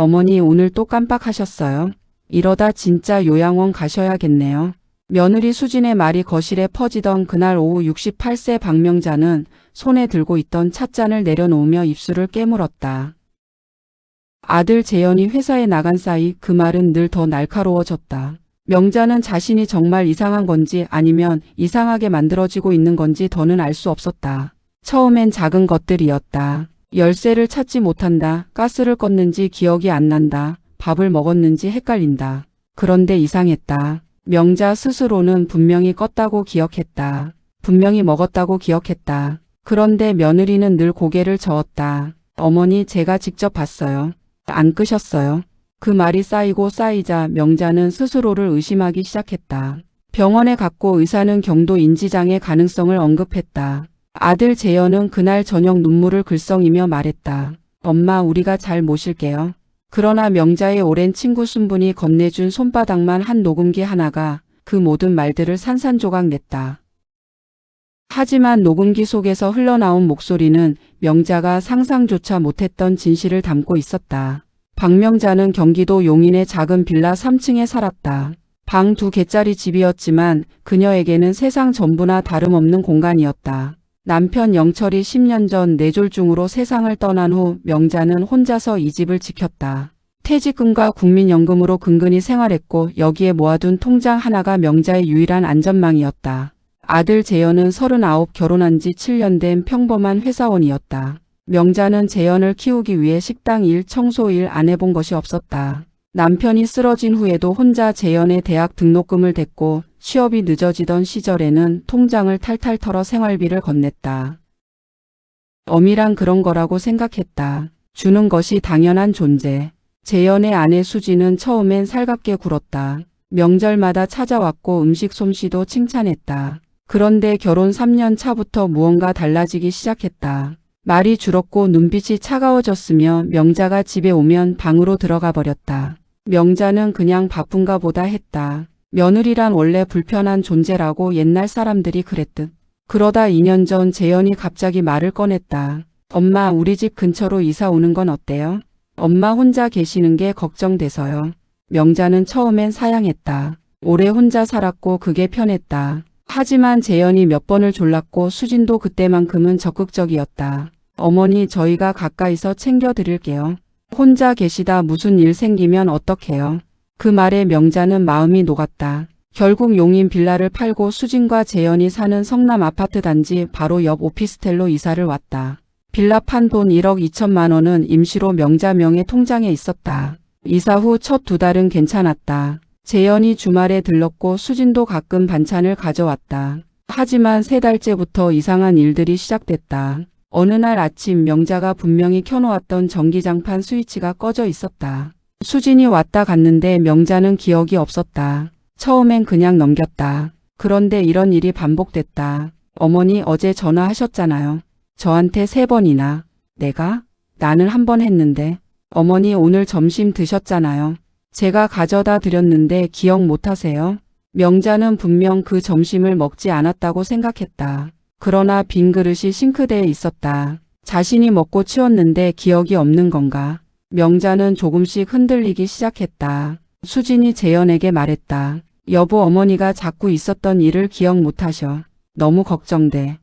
어머니 오늘 또 깜빡하셨어요. 이러다 진짜 요양원 가셔야겠네요. 며느리 수진의 말이 거실에 퍼지던 그날 오후 68세 박명자는 손에 들고 있던 찻잔을 내려놓으며 입술을 깨물었다. 아들 재현이 회사에 나간 사이 그 말은 늘 더 날카로워졌다. 명자는 자신이 정말 이상한 건지 아니면 이상하게 만들어지고 있는 건지 더는 알 수 없었다. 처음엔 작은 것들이었다. 열쇠를 찾지 못한다. 가스를 껐는지 기억이 안 난다. 밥을 먹었는지 헷갈린다. 그런데 이상했다. 명자 스스로는 분명히 껐다고 기억했다. 분명히 먹었다고 기억했다. 그런데 며느리는 늘 고개를 저었다. 어머니 제가 직접 봤어요. 안 끄셨어요. 그 말이 쌓이고 쌓이자 명자는 스스로를 의심하기 시작했다. 병원에 갔고 의사는 경도 인지장애 가능성을 언급했다. 아들 재현은 그날 저녁 눈물을 글썽이며 말했다. 엄마 우리가 잘 모실게요. 그러나 명자의 오랜 친구 순분이 건네준 손바닥만 한 녹음기 하나가 그 모든 말들을 산산조각 냈다. 하지만 녹음기 속에서 흘러나온 목소리는 명자가 상상조차 못했던 진실을 담고 있었다. 박명자는 경기도 용인의 작은 빌라 3층에 살았다. 방 2개짜리 집이었지만 그녀에게는 세상 전부나 다름없는 공간이었다. 남편 영철이 10년 전 뇌졸중으로 세상을 떠난 후 명자는 혼자서 이 집을 지켰다. 퇴직금과 국민연금으로 근근히 생활했고 여기에 모아둔 통장 하나가 명자의 유일한 안전망이었다. 아들 재현은 39 결혼한 지 7년 된 평범한 회사원이었다. 명자는 재현을 키우기 위해 식당 일, 청소 일 안 해본 것이 없었다. 남편이 쓰러진 후에도 혼자 재현의 대학 등록금을 댔고 취업이 늦어지던 시절에는 통장을 탈탈 털어 생활비를 건넸다. 엄이란 그런 거라고 생각했다. 주는 것이 당연한 존재. 재현의 아내 수지는 처음엔 살갑게 굴었다. 명절마다 찾아왔고 음식 솜씨도 칭찬했다. 그런데 결혼 3년 차부터 무언가 달라지기 시작했다. 말이 줄었고 눈빛이 차가워졌으며 명자가 집에 오면 방으로 들어가 버렸다. 명자는 그냥 바쁜가 보다 했다. 며느리란 원래 불편한 존재라고 옛날 사람들이 그랬듯. 그러다 2년 전 재현이 갑자기 말을 꺼냈다. 엄마 우리 집 근처로 이사 오는 건 어때요? 엄마 혼자 계시는 게 걱정돼서요. 명자는 처음엔 사양했다. 오래 혼자 살았고 그게 편했다. 하지만 재현이 몇 번을 졸랐고 수진도 그때만큼은 적극적이었다. 어머니 저희가 가까이서 챙겨드릴게요. 혼자 계시다 무슨 일 생기면 어떡해요. 그 말에 명자는 마음이 녹았다. 결국 용인 빌라를 팔고 수진과 재현이 사는 성남 아파트 단지 바로 옆 오피스텔로 이사를 왔다. 빌라 판 돈 1억 2천만 원은 임시로 명자 명의 통장에 있었다. 이사 후 첫 2달은 괜찮았다. 재현이 주말에 들렀고 수진도 가끔 반찬을 가져왔다. 하지만 3달째부터 이상한 일들이 시작됐다. 어느 날 아침 명자가 분명히 켜놓았던 전기장판 스위치가 꺼져 있었다. 수진이 왔다 갔는데 명자는 기억이 없었다. 처음엔 그냥 넘겼다. 그런데 이런 일이 반복됐다. 어머니 어제 전화하셨잖아요. 저한테 3번이나. 내가? 나는 1번 했는데. 어머니 오늘 점심 드셨잖아요. 제가 가져다 드렸는데 기억 못하세요? 명자는 분명 그 점심을 먹지 않았다고 생각했다. 그러나 빈 그릇이 싱크대에 있었다. 자신이 먹고 치웠는데 기억이 없는 건가? 명자는 조금씩 흔들리기 시작했다. 수진이 재현에게 말했다. 여보 어머니가 자꾸 있었던 일을 기억 못하셔. 너무 걱정돼.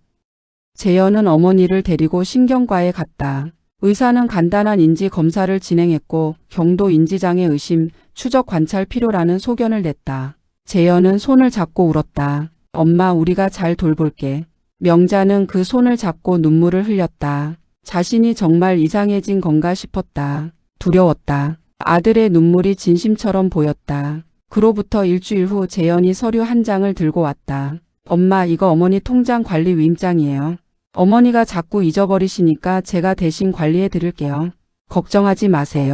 재현은 어머니를 데리고 신경과에 갔다. 의사는 간단한 인지 검사를 진행했고 경도 인지장애 의심, 추적 관찰 필요라는 소견을 냈다. 재현은 손을 잡고 울었다. 엄마 우리가 잘 돌볼게. 명자는 그 손을 잡고 눈물을 흘렸다. 자신이 정말 이상해진 건가 싶었다. 두려웠다. 아들의 눈물이 진심처럼 보였다. 그로부터 일주일 후 재현이 서류 한 장을 들고 왔다. 엄마 이거 어머니 통장 관리 위임장이에요. 어머니가 자꾸 잊어버리시니까 제가 대신 관리해 드릴게요. 걱정하지 마세요.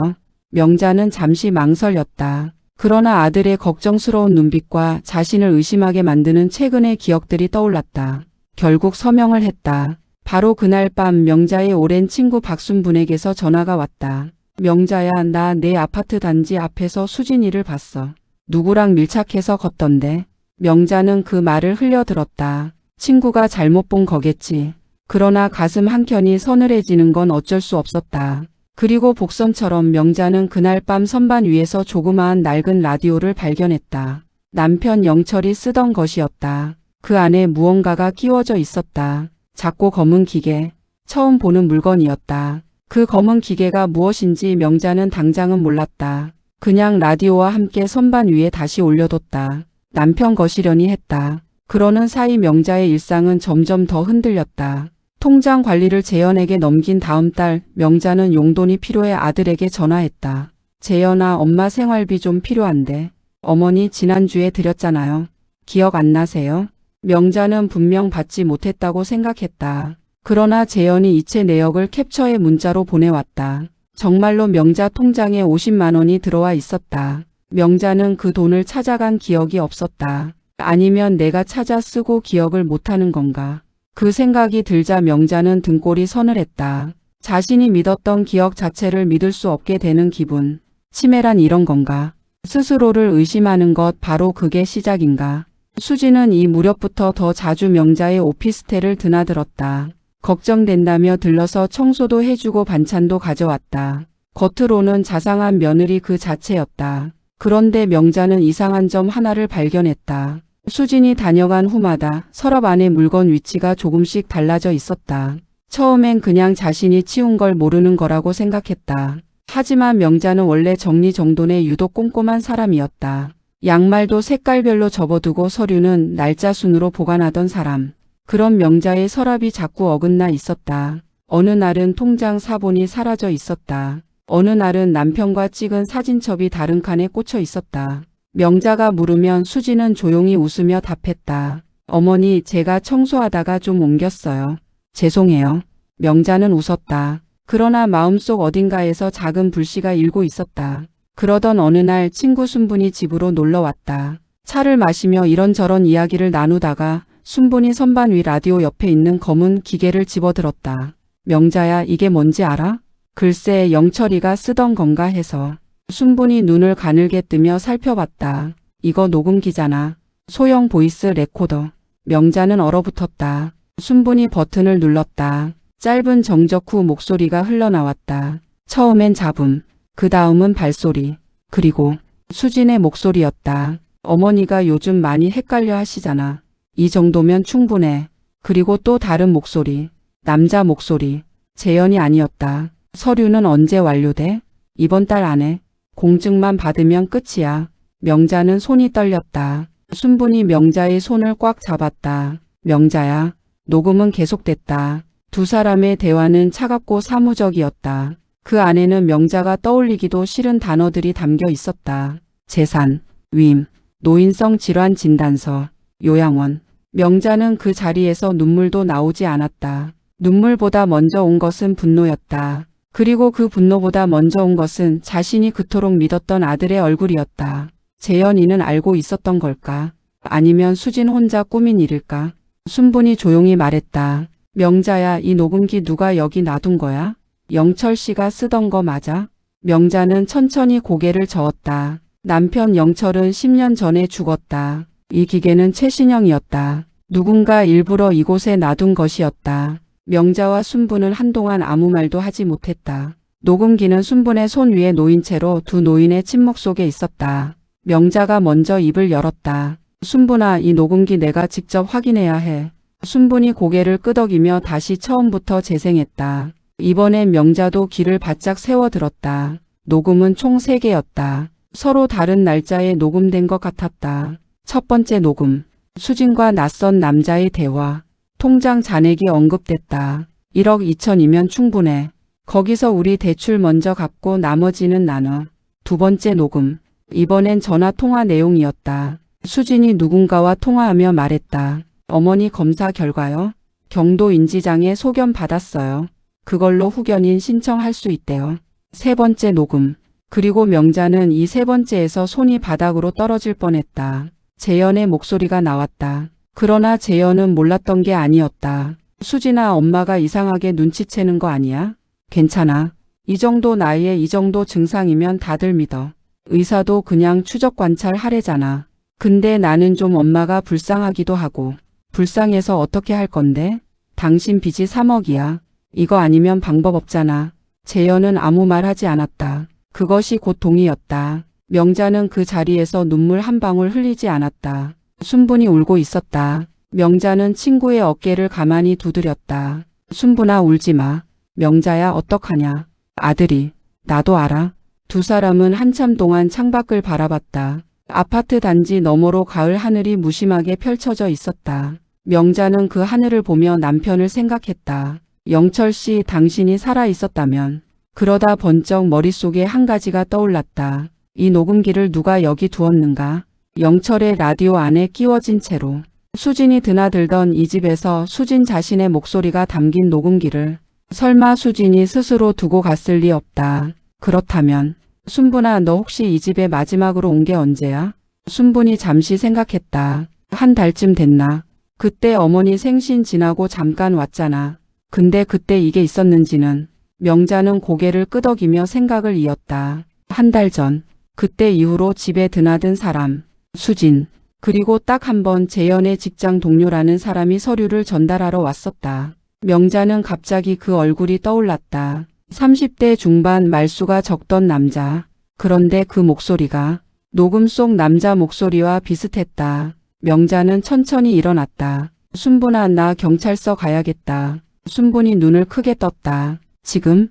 명자는 잠시 망설였다. 그러나 아들의 걱정스러운 눈빛과 자신을 의심하게 만드는 최근의 기억들이 떠올랐다. 결국 서명을 했다. 바로 그날 밤 명자의 오랜 친구 박순분에게서 전화가 왔다. 명자야 나 내 아파트 단지 앞에서 수진이를 봤어. 누구랑 밀착해서 걷던데. 명자는 그 말을 흘려들었다. 친구가 잘못 본 거겠지. 그러나 가슴 한켠이 서늘해지는 건 어쩔 수 없었다. 그리고 복선처럼 명자는 그날 밤 선반 위에서 조그마한 낡은 라디오를 발견했다. 남편 영철이 쓰던 것이었다. 그 안에 무언가가 끼워져 있었다. 작고 검은 기계. 처음 보는 물건이었다. 그 검은 기계가 무엇인지 명자는 당장은 몰랐다. 그냥 라디오와 함께 선반 위에 다시 올려뒀다. 남편 것이려니 했다. 그러는 사이 명자의 일상은 점점 더 흔들렸다. 통장 관리를 재현에게 넘긴 다음 달 명자는 용돈이 필요해 아들에게 전화했다. 재현아, 엄마 생활비 좀 필요한데. 어머니 지난주에 드렸잖아요. 기억 안 나세요? 명자는 분명 받지 못했다고 생각했다. 그러나 재현이 이체 내역을 캡처해 문자로 보내왔다. 정말로 명자 통장에 50만 원이 들어와 있었다. 명자는 그 돈을 찾아간 기억이 없었다. 아니면 내가 찾아 쓰고 기억을 못하는 건가? 그 생각이 들자 명자는 등골이 서늘했다. 자신이 믿었던 기억 자체를 믿을 수 없게 되는 기분. 치매란 이런 건가? 스스로를 의심하는 것, 바로 그게 시작인가? 수지는 이 무렵부터 더 자주 명자의 오피스텔을 드나들었다. 걱정된다며 들러서 청소도 해주고 반찬도 가져왔다. 겉으로는 자상한 며느리 그 자체였다. 그런데 명자는 이상한 점 하나를 발견했다. 수진이 다녀간 후마다 서랍 안의 물건 위치가 조금씩 달라져 있었다. 처음엔 그냥 자신이 치운 걸 모르는 거라고 생각했다. 하지만 명자는 원래 정리정돈에 유독 꼼꼼한 사람이었다. 양말도 색깔별로 접어두고 서류는 날짜 순으로 보관하던 사람. 그런 명자의 서랍이 자꾸 어긋나 있었다. 어느 날은 통장 사본이 사라져 있었다. 어느 날은 남편과 찍은 사진첩이 다른 칸에 꽂혀 있었다. 명자가 물으면 수지는 조용히 웃으며 답했다. 어머니, 제가 청소하다가 좀 옮겼어요. 죄송해요. 명자는 웃었다. 그러나 마음속 어딘가에서 작은 불씨가 일고 있었다. 그러던 어느 날 친구 순분이 집으로 놀러 왔다. 차를 마시며 이런저런 이야기를 나누다가 순분이 선반 위 라디오 옆에 있는 검은 기계를 집어들었다. 명자야, 이게 뭔지 알아? 글쎄, 영철이가 쓰던 건가 해서. 순분이 눈을 가늘게 뜨며 살펴봤다. 이거 녹음기잖아. 소형 보이스 레코더. 명자는 얼어붙었다. 순분이 버튼을 눌렀다. 짧은 정적 후 목소리가 흘러나왔다. 처음엔 잡음, 그 다음은 발소리, 그리고 수진의 목소리였다. 어머니가 요즘 많이 헷갈려 하시잖아. 이 정도면 충분해. 그리고 또 다른 목소리, 남자 목소리. 재현이 아니었다. 서류는 언제 완료돼? 이번 달 안에. 공증만 받으면 끝이야. 명자는 손이 떨렸다. 순분이 명자의 손을 꽉 잡았다. 명자야. 녹음은 계속됐다. 두 사람의 대화는 차갑고 사무적이었다. 그 안에는 명자가 떠올리기도 싫은 단어들이 담겨 있었다. 재산, 위임, 노인성 질환 진단서, 요양원. 명자는 그 자리에서 눈물도 나오지 않았다. 눈물보다 먼저 온 것은 분노였다. 그리고 그 분노보다 먼저 온 것은 자신이 그토록 믿었던 아들의 얼굴이었다. 재현이는 알고 있었던 걸까? 아니면 수진 혼자 꾸민 일일까? 순분이 조용히 말했다. 명자야, 이 녹음기 누가 여기 놔둔 거야? 영철 씨가 쓰던 거 맞아? 명자는 천천히 고개를 저었다. 남편 영철은 10년 전에 죽었다. 이 기계는 최신형이었다. 누군가 일부러 이곳에 놔둔 것이었다. 명자와 순분은 한동안 아무 말도 하지 못했다. 녹음기는 순분의 손 위에 놓인 채로 두 노인의 침묵 속에 있었다. 명자가 먼저 입을 열었다. 순분아, 이 녹음기 내가 직접 확인해야 해. 순분이 고개를 끄덕이며 다시 처음부터 재생했다. 이번엔 명자도 귀를 바짝 세워들었다. 녹음은 총 3개였다. 서로 다른 날짜에 녹음된 것 같았다. 첫 번째 녹음. 수진과 낯선 남자의 대화. 통장 잔액이 언급됐다. 1억 2천이면 충분해. 거기서 우리 대출 먼저 갚고 나머지는 나눠. 두 번째 녹음. 이번엔 전화 통화 내용이었다. 수진이 누군가와 통화하며 말했다. 어머니 검사 결과요? 경도 인지장애 소견 받았어요. 그걸로 후견인 신청할 수 있대요. 세 번째 녹음. 그리고 명자는 이 세 번째에서 손이 바닥으로 떨어질 뻔했다. 재현의 목소리가 나왔다. 그러나 재현은 몰랐던 게 아니었다. 수진아, 엄마가 이상하게 눈치채는 거 아니야? 괜찮아. 이 정도 나이에 이 정도 증상이면 다들 믿어. 의사도 그냥 추적 관찰 하래잖아. 근데 나는 좀 엄마가 불쌍하기도 하고. 불쌍해서 어떻게 할 건데? 당신 빚이 3억이야. 이거 아니면 방법 없잖아. 재현은 아무 말 하지 않았다. 그것이 곧 동의였다. 명자는 그 자리에서 눈물 한 방울 흘리지 않았다. 순분이 울고 있었다. 명자는 친구의 어깨를 가만히 두드렸다. 순분아 울지 마. 명자야 어떡하냐. 아들이. 나도 알아. 두 사람은 한참 동안 창밖을 바라봤다. 아파트 단지 너머로 가을 하늘이 무심하게 펼쳐져 있었다. 명자는 그 하늘을 보며 남편을 생각했다. 영철 씨, 당신이 살아 있었다면. 그러다 번쩍 머릿속에 한 가지가 떠올랐다. 이 녹음기를 누가 여기 두었는가? 영철의 라디오 안에 끼워진 채로. 수진이 드나들던 이 집에서 수진 자신의 목소리가 담긴 녹음기를 설마 수진이 스스로 두고 갔을 리 없다. 그렇다면 순분아, 너 혹시 이 집에 마지막으로 온 게 언제야? 순분이 잠시 생각했다. 한 달쯤 됐나? 그때 어머니 생신 지나고 잠깐 왔잖아. 근데 그때 이게 있었는지는. 명자는 고개를 끄덕이며 생각을 이었다. 한 달 전. 그때 이후로 집에 드나든 사람. 수진. 그리고 딱 한 번 재현의 직장 동료라는 사람이 서류를 전달하러 왔었다. 명자는 갑자기 그 얼굴이 떠올랐다. 30대 중반 말수가 적던 남자. 그런데 그 목소리가 녹음 속 남자 목소리와 비슷했다. 명자는 천천히 일어났다. 순분아, 나 경찰서 가야겠다. 순분이 눈을 크게 떴다. 지금?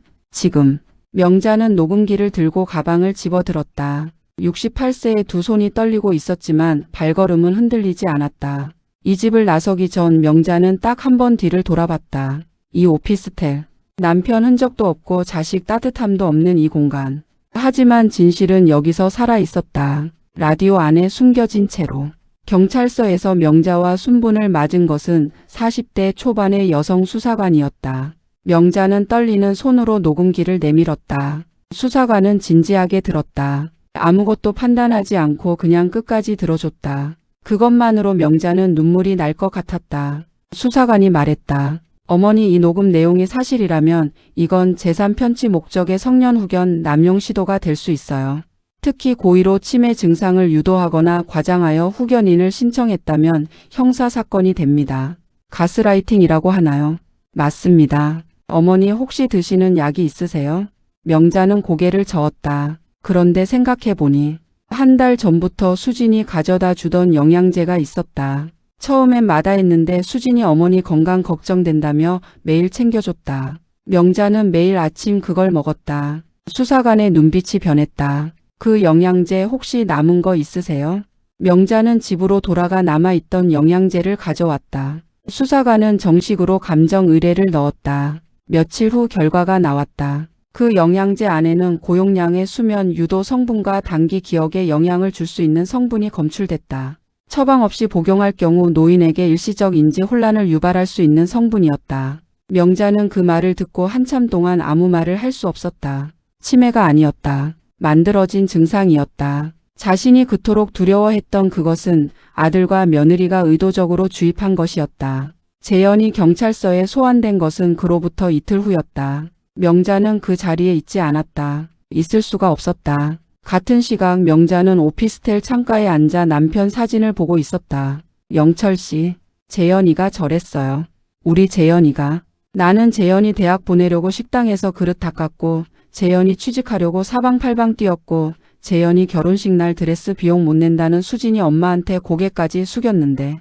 명자는 녹음기를 들고 가방을 집어들었다. 68세의 두 손이 떨리고 있었지만 발걸음은 흔들리지 않았다. 이 집을 나서기 전 명자는 딱 한 번 뒤를 돌아봤다. 이 오피스텔. 남편 흔적도 없고 자식 따뜻함도 없는 이 공간. 하지만 진실은 여기서 살아 있었다. 라디오 안에 숨겨진 채로. 경찰서에서 명자와 순분을 맞은 것은 40대 초반의 여성 수사관이었다. 명자는 떨리는 손으로 녹음기를 내밀었다. 수사관은 진지하게 들었다. 아무것도 판단하지 않고 그냥 끝까지 들어줬다. 그것만으로 명자는 눈물이 날 것 같았다. 수사관이 말했다. 어머니, 이 녹음 내용이 사실이라면 이건 재산 편취 목적의 성년 후견 남용 시도가 될 수 있어요. 특히 고의로 치매 증상을 유도하거나 과장하여 후견인을 신청했다면 형사사건이 됩니다. 가스라이팅이라고 하나요? 맞습니다. 어머니, 혹시 드시는 약이 있으세요? 명자는 고개를 저었다. 그런데 생각해보니 한 달 전부터 수진이 가져다 주던 영양제가 있었다. 처음엔 마다했는데 수진이 어머니 건강 걱정된다며 매일 챙겨줬다. 명자는 매일 아침 그걸 먹었다. 수사관의 눈빛이 변했다. 그 영양제 혹시 남은 거 있으세요? 명자는 집으로 돌아가 남아있던 영양제를 가져왔다. 수사관은 정식으로 감정 의뢰를 넣었다. 며칠 후 결과가 나왔다. 그 영양제 안에는 고용량의 수면 유도 성분과 단기 기억에 영향을 줄 수 있는 성분이 검출됐다. 처방 없이 복용할 경우 노인에게 일시적 인지 혼란을 유발할 수 있는 성분이었다. 명자는 그 말을 듣고 한참 동안 아무 말을 할 수 없었다. 치매가 아니었다. 만들어진 증상이었다. 자신이 그토록 두려워했던 그것은 아들과 며느리가 의도적으로 주입한 것이었다. 재현이 경찰서에 소환된 것은 그로부터 이틀 후였다. 명자는 그 자리에 있지 않았다. 있을 수가 없었다. 같은 시각 명자는 오피스텔 창가에 앉아 남편 사진을 보고 있었다. 영철 씨, 재현이가 저랬어요. 우리 재현이가. 나는 재현이 대학 보내려고 식당에서 그릇 닦았고, 재현이 취직하려고 사방팔방 뛰었고, 재현이 결혼식 날 드레스 비용 못 낸다는 수진이 엄마한테 고개까지 숙였는데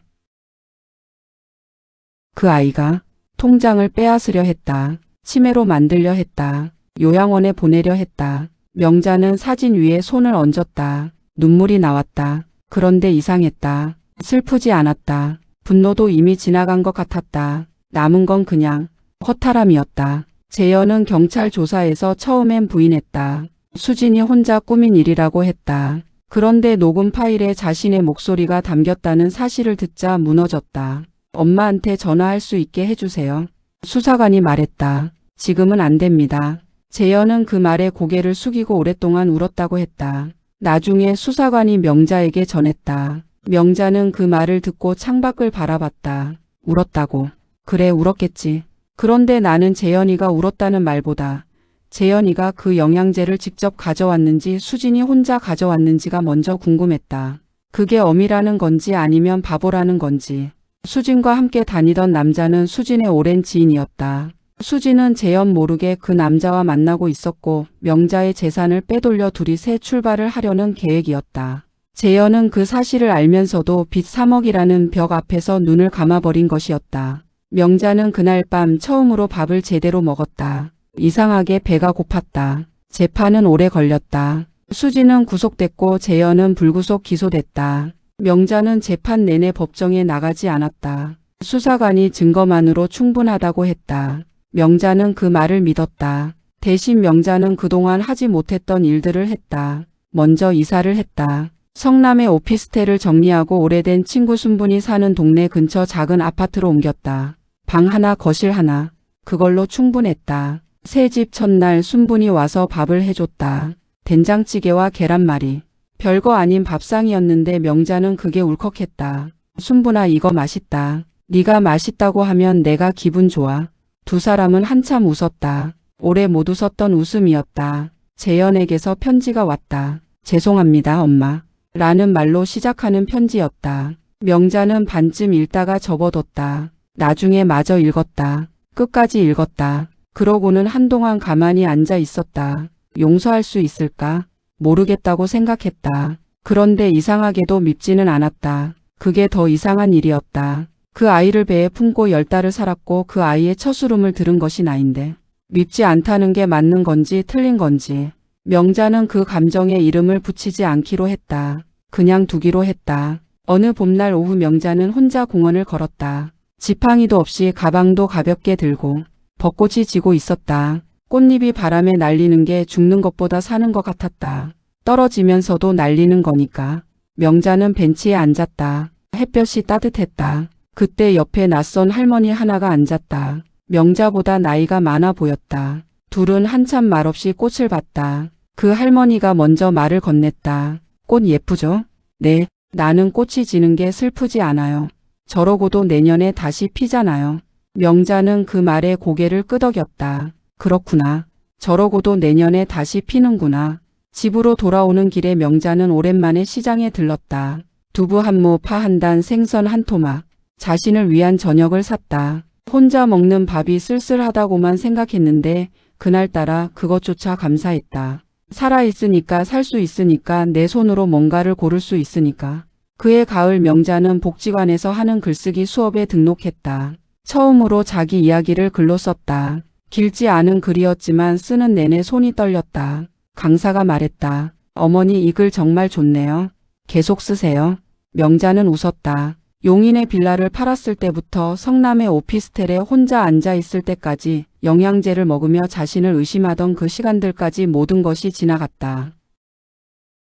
그 아이가 통장을 빼앗으려 했다. 치매로 만들려 했다. 요양원에 보내려 했다. 명자는 사진 위에 손을 얹었다. 눈물이 나왔다. 그런데 이상했다. 슬프지 않았다. 분노도 이미 지나간 것 같았다. 남은 건 그냥 허탈함이었다. 재현은 경찰 조사에서 처음엔 부인했다. 수진이 혼자 꾸민 일이라고 했다. 그런데 녹음 파일에 자신의 목소리가 담겼다는 사실을 듣자 무너졌다. 엄마한테 전화할 수 있게 해주세요. 수사관이 말했다. 지금은 안 됩니다. 재현은 그 말에 고개를 숙이고 오랫동안 울었다고 했다. 나중에 수사관이 명자에게 전했다. 명자는 그 말을 듣고 창밖을 바라봤다. 울었다고. 그래, 울었겠지. 그런데 나는 재현이가 울었다는 말보다 재현이가 그 영양제를 직접 가져왔는지 수진이 혼자 가져왔는지가 먼저 궁금했다. 그게 엄이라는 건지 아니면 바보라는 건지. 수진과 함께 다니던 남자는 수진의 오랜 지인이었다. 수지는 재현 모르게 그 남자와 만나고 있었고 명자의 재산을 빼돌려 둘이 새 출발을 하려는 계획이었다. 재현은 그 사실을 알면서도 빚 3억이라는 벽 앞에서 눈을 감아버린 것이었다. 명자는 그날 밤 처음으로 밥을 제대로 먹었다. 이상하게 배가 고팠다. 재판은 오래 걸렸다. 수지는 구속됐고 재현은 불구속 기소됐다. 명자는 재판 내내 법정에 나가지 않았다. 수사관이 증거만으로 충분하다고 했다. 명자는 그 말을 믿었다. 대신 명자는 그동안 하지 못했던 일들을 했다. 먼저 이사를 했다. 성남의 오피스텔을 정리하고 오래된 친구 순분이 사는 동네 근처 작은 아파트로 옮겼다. 방 하나, 거실 하나. 그걸로 충분했다. 새집 첫날 순분이 와서 밥을 해줬다. 된장찌개와 계란말이. 별거 아닌 밥상이었는데 명자는 그게 울컥했다. 순분아, 이거 맛있다. 네가 맛있다고 하면 내가 기분 좋아. 두 사람은 한참 웃었다. 오래 못 웃었던 웃음이었다. 재현에게서 편지가 왔다. 죄송합니다, 엄마. 라는 말로 시작하는 편지였다. 명자는 반쯤 읽다가 접어뒀다. 나중에 마저 읽었다. 끝까지 읽었다. 그러고는 한동안 가만히 앉아 있었다. 용서할 수 있을까? 모르겠다고 생각했다. 그런데 이상하게도 밉지는 않았다. 그게 더 이상한 일이었다. 그 아이를 배에 품고 10달을 살았고 그 아이의 첫 울음을 들은 것이 나인데 밉지 않다는 게 맞는 건지 틀린 건지. 명자는 그 감정에 이름을 붙이지 않기로 했다. 그냥 두기로 했다. 어느 봄날 오후 명자는 혼자 공원을 걸었다. 지팡이도 없이 가방도 가볍게 들고 벚꽃이 지고 있었다. 꽃잎이 바람에 날리는 게 죽는 것보다 사는 것 같았다. 떨어지면서도 날리는 거니까. 명자는 벤치에 앉았다. 햇볕이 따뜻했다. 그때 옆에 낯선 할머니 하나가 앉았다. 명자보다 나이가 많아 보였다. 둘은 한참 말없이 꽃을 봤다. 그 할머니가 먼저 말을 건넸다. 꽃 예쁘죠? 네, 나는 꽃이 지는 게 슬프지 않아요. 저러고도 내년에 다시 피잖아요. 명자는 그 말에 고개를 끄덕였다. 그렇구나. 저러고도 내년에 다시 피는구나. 집으로 돌아오는 길에 명자는 오랜만에 시장에 들렀다. 두부 한 모, 파 한 단, 생선 한 토막. 자신을 위한 저녁을 샀다. 혼자 먹는 밥이 쓸쓸하다고만 생각했는데 그날따라 그것조차 감사했다. 살아있으니까, 살 수 있으니까, 내 손으로 뭔가를 고를 수 있으니까. 그해 가을 명자는 복지관에서 하는 글쓰기 수업에 등록했다. 처음으로 자기 이야기를 글로 썼다. 길지 않은 글이었지만 쓰는 내내 손이 떨렸다. 강사가 말했다. 어머니, 이 글 정말 좋네요. 계속 쓰세요. 명자는 웃었다. 용인의 빌라를 팔았을 때부터 성남의 오피스텔에 혼자 앉아 있을 때까지 영양제를 먹으며 자신을 의심하던 그 시간들까지 모든 것이 지나갔다.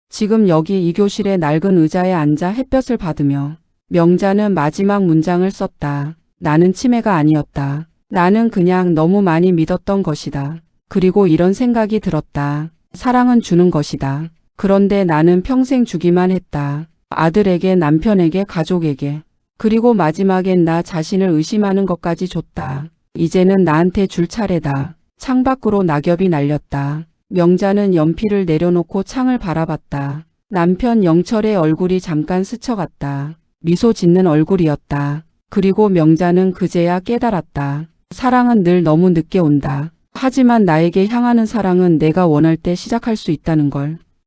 지금 여기 이 교실의 낡은 의자에 앉아 햇볕을 받으며 명자는 마지막 문장을 썼다. 나는 치매가 아니었다. 나는 그냥 너무 많이 믿었던 것이다. 그리고 이런 생각이 들었다. 사랑은 주는 것이다. 그런데 나는 평생 주기만 했다. 아들에게, 남편에게, 가족에게. 그리고 마지막엔 나 자신을 의심하는 것까지 줬다. 이제는 나한테 줄 차례다. 창밖으로 낙엽이 날렸다. 명자는 연필을 내려놓고 창을 바라봤다. 남편 영철의 얼굴이 잠깐 스쳐갔다. 미소 짓는 얼굴이었다. 그리고 명자는 그제야 깨달았다. 사랑은 늘 너무 늦게 온다. 하지만 나에게 향하는 사랑은 내가 원할 때 시작할 수 있다는 걸.